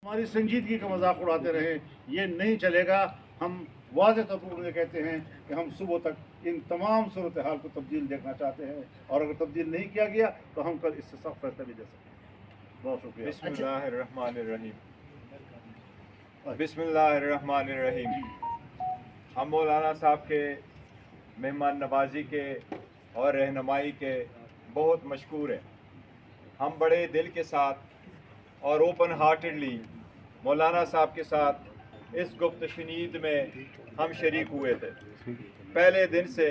ہماری سنجیدگی کا مذاق اڑاتے رہے، یہ نہیں چلے گا۔ ہم واضح طور پر انہیں کہتے ہیں کہ ہم صبح تک ان تمام صورتحال کو تبدیل دیکھنا چاہتے ہیں، اور اگر تبدیل نہیں کیا گیا تو ہم کل اس سے سخت فیصلہ بھی دے سکتے ہیں۔ بہت شکریہ۔ بسم اللہ الرحمن الرحیم۔ بسم اللہ الرحمن الرحیم۔ ہم مولانا صاحب کے مہمان نوازی کے اور رہنمائی کے بہت مشکور ہیں۔ ہم بڑے دل کے ساتھ اور اوپن ہارٹڈلی مولانا صاحب کے ساتھ اس گفت شنید میں ہم شریک ہوئے تھے۔ پہلے دن سے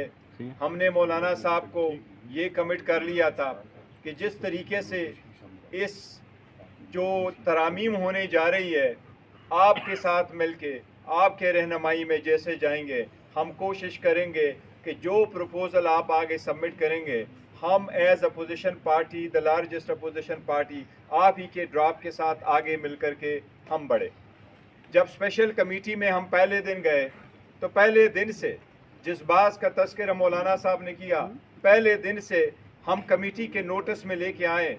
ہم نے مولانا صاحب کو یہ کمٹ کر لیا تھا کہ جس طریقے سے اس جو ترامیم ہونے جا رہی ہے، آپ کے ساتھ مل کے آپ کے رہنمائی میں جیسے جائیں گے، ہم کوشش کریں گے کہ جو پروپوزل آپ آگے سبمٹ کریں گے، ہم as opposition party, the largest opposition party, آپ ہی کے ڈراپ کے ساتھ آگے مل کر کے ہم بڑھے۔ جب اسپیشل کمیٹی میں ہم پہلے دن گئے تو پہلے دن سے جس بات کا تذکرہ مولانا صاحب نے کیا، پہلے دن سے ہم کمیٹی کے نوٹس میں لے کے آئے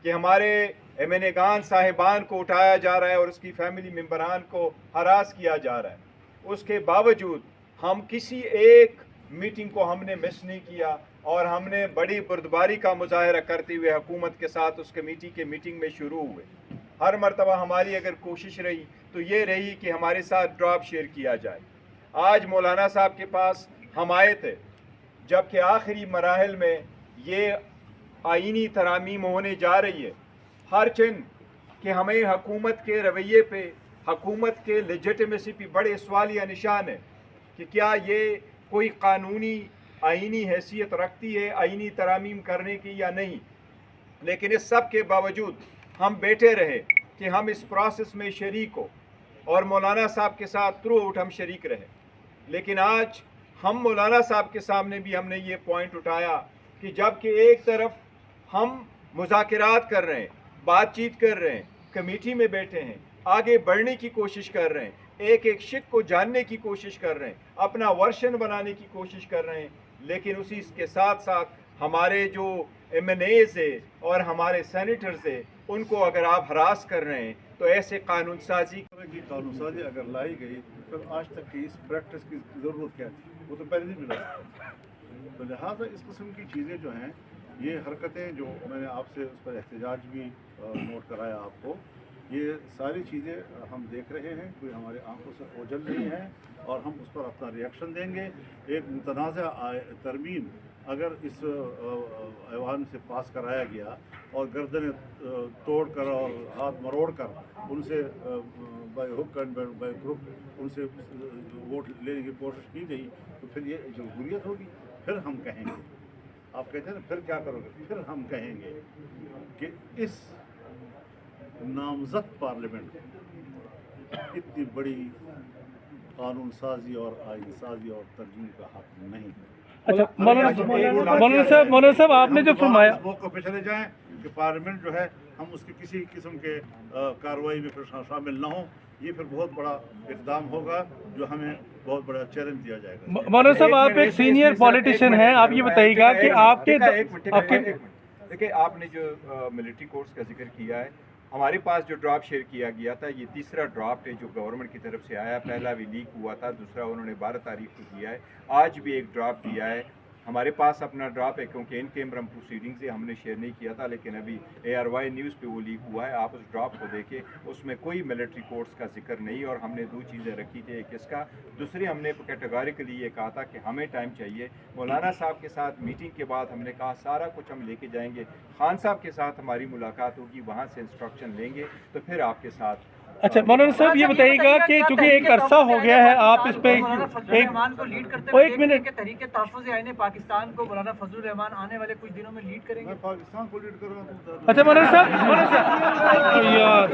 کہ ہمارے ایم این اے گان صاحبان کو اٹھایا جا رہا ہے اور اس کی فیملی ممبران کو ہراس کیا جا رہا ہے۔ اس کے باوجود ہم کسی ایک میٹنگ کو ہم نے مس نہیں کیا، اور ہم نے بڑی بردباری کا مظاہرہ کرتے ہوئے حکومت کے ساتھ اس کمیٹی کے میٹنگ میں شروع ہوئے۔ ہر مرتبہ ہماری اگر کوشش رہی تو یہ رہی کہ ہمارے ساتھ ڈراپ شیئر کیا جائے۔ آج مولانا صاحب کے پاس ہم آئے تھے جبکہ آخری مراحل میں یہ آئینی ترامیم ہونے جا رہی ہے، ہر چند کہ ہمیں حکومت کے رویے پہ، حکومت کے لیجٹمیسی پہ بڑے سوالیہ نشان ہے کہ کیا یہ کوئی قانونی آئینی حیثیت رکھتی ہے آئینی ترامیم کرنے کی یا نہیں۔ لیکن اس سب کے باوجود ہم بیٹھے رہے کہ ہم اس پروسیس میں شریک ہو، اور مولانا صاحب کے ساتھ تھرو آؤٹ ہم شریک رہے۔ لیکن آج ہم مولانا صاحب کے سامنے بھی ہم نے یہ پوائنٹ اٹھایا کہ جب کہ ایک طرف ہم مذاکرات کر رہے ہیں، بات چیت کر رہے ہیں، کمیٹی میں بیٹھے ہیں، آگے بڑھنے کی کوشش کر رہے ہیں، ایک ایک شق کو جاننے کی کوشش کر رہے ہیں، اپنا ورشن بنانے کی کوشش کر رہے ہیں، لیکن اسی کے ساتھ ساتھ ہمارے جو ایم این ایز ہے اور ہمارے سینیٹرز ہیں، ان کو اگر آپ ہراس کر رہے ہیں تو ایسے قانون سازی اگر لائی گئی پھر آج تک کی اس پریکٹس کی ضرورت کیا تھی؟ وہ تو پہلے نہیں ملا۔ تو لہٰذا اس قسم کی چیزیں جو ہیں، یہ حرکتیں جو میں نے آپ سے اس پر احتجاج بھی نوٹ کرایا آپ کو، یہ ساری چیزیں ہم دیکھ رہے ہیں، کوئی ہمارے آنکھوں سے اوجھل نہیں ہے، اور ہم اس پر اپنا ری ایکشن دیں گے۔ ایک متنازع ترمیم اگر اس ایوان سے پاس کرایا گیا اور گردنیں توڑ کر اور ہاتھ مروڑ کر ان سے by hook and by crook ان سے ووٹ لینے کی کوشش کی گئی، تو پھر یہ جمہوریت ہوگی؟ پھر ہم کہیں گے، آپ کہتے ہیں نا پھر کیا کرو گے، پھر ہم کہیں گے کہ اس نامزد پارلیمنٹ اتنی بڑی قانون سازی اور آئین سازی اور ترمیم کا حق نہیں ہے۔ اچھا مولانا صاحب آپ نے جو فرمایا، اس موقع پہ چلے جائیں کہ پارلیمنٹ جو ہے ہم اس کی کسی قسم کے کارروائی میں پھر شامل نہ ہوں، یہ پھر بہت بڑا اقدام ہوگا جو ہمیں بہت بڑا چیلنج دیا جائے گا۔ مولانا صاحب آپ ایک سینئر پولیٹیشین ہیں، آپ یہ بتائیے گا کہ آپ کے دیکھیں، آپ نے جو ملٹری کورٹس کا ذکر کیا ہے، ہمارے پاس جو ڈراپ شیئر کیا گیا تھا، یہ تیسرا ڈراپ ہے جو گورنمنٹ کی طرف سے آیا۔ پہلا بھی لیک ہوا تھا، دوسرا انہوں نے 12 تاریخ کو دیا ہے، آج بھی ایک ڈراپ دیا ہے۔ ہمارے پاس اپنا ڈراپ ہے کیونکہ ان کیمرا پروسیڈنگ سے ہم نے شیئر نہیں کیا تھا، لیکن ابھی ARY نیوز پہ وہ لیک ہوا ہے، آپ اس ڈراپ کو دیکھیں، اس میں کوئی ملٹری کورٹس کا ذکر نہیں، اور ہم نے دو چیزیں رکھی تھی، ایک اس کا، دوسری ہم نے کیٹیگوریکلی یہ کہا تھا کہ ہمیں ٹائم چاہیے۔ مولانا صاحب کے ساتھ میٹنگ کے بعد ہم نے کہا سارا کچھ ہم لے کے جائیں گے، خان صاحب کے ساتھ ہماری ملاقات ہوگی، وہاں سے انسٹرکشن لیں گے تو پھر آپ کے ساتھ۔ اچھا مولانا صاحب یہ بتائیے گا کہ چونکہ ایک عرصہ ہو گیا ہے آپ اس پہ ایک منٹ، تحریک تحفظ آئین پاکستان کو مولانا فضل الرحمان آنے والے کچھ دنوں میں لیڈ کریں گے؟ میں پاکستان کو لیڈ کر رہا ہوں۔ اچھا مولانا صاحب یار